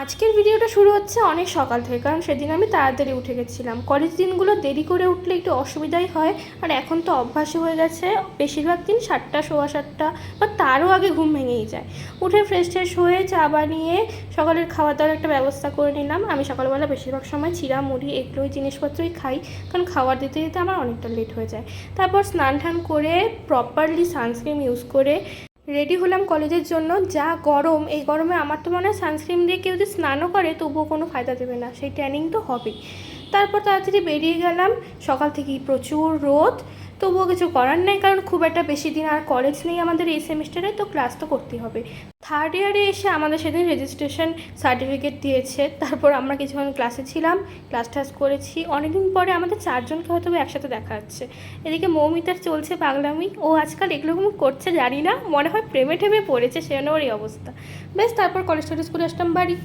আজকের ভিডিওটা শুরু হচ্ছে অনেক সকাল থেকে, কারণ সেদিন আমি তাড়াতাড়ি উঠে গেছিলাম। কলেজ দিনগুলো দেরি করে উঠলে একটু অসুবিধাই হয়, আর এখন তো অভ্যাসই হয়ে গেছে। বেশিরভাগ দিন 7টা, সোয়া 7টা বা তারও আগে ঘুম ভেঙেই যায়। উঠে ফ্রেশ ট্রেশ হয়ে চা বানিয়ে সকালের খাওয়া দাওয়ার একটা ব্যবস্থা করে নিলাম। আমি সকালবেলা বেশিরভাগ সময় চিড়া মুড়ি এগুলোই জিনিসপত্রই খাই, কারণ খাবার দিতে দিতে আমার অনেকটা লেট হয়ে যায়। তারপর স্নান টান করে প্রপারলি সানস্ক্রিন ইউজ করে রেডি হলাম কলেজের জন্য। যা গরম, এই গরমে আমার তো মনে হয় সানস্ক্রিন দিয়ে কেউ যদি স্নানও করে তবুও কোনো ফায়দা দেবে না, সেই ট্যানিং তো হবেই। তারপর তাড়াতাড়ি বেরিয়ে গেলাম। সকাল থেকেই প্রচুর রোদ, তবুও কিছু করার নেই, কারণ খুব একটা বেশি দিন আর কলেজ নেই আমাদের এই সেমিস্টারে, তো ক্লাস তো করতেই হবে। থার্ড ইয়ারে এসে আমাদের সেদিন রেজিস্ট্রেশন সার্টিফিকেট দিয়েছে। তারপর আমরা কিছুক্ষণ ক্লাসে ছিলাম, ক্লাস টাস করেছি। অনেকদিন পরে আমাদের 4জনকে হয়তো একসাথে দেখা যাচ্ছে। এদিকে মৌমিতার চলছে পাগলামি, ও আজকাল এগুলো করছে জানি না, মনে হয় প্রেমে ঠেমে পড়েছে, সেজন্য ওর এই অবস্থা। বেশ, তারপর কলেজ টলেজ করে আসলাম বাড়ি।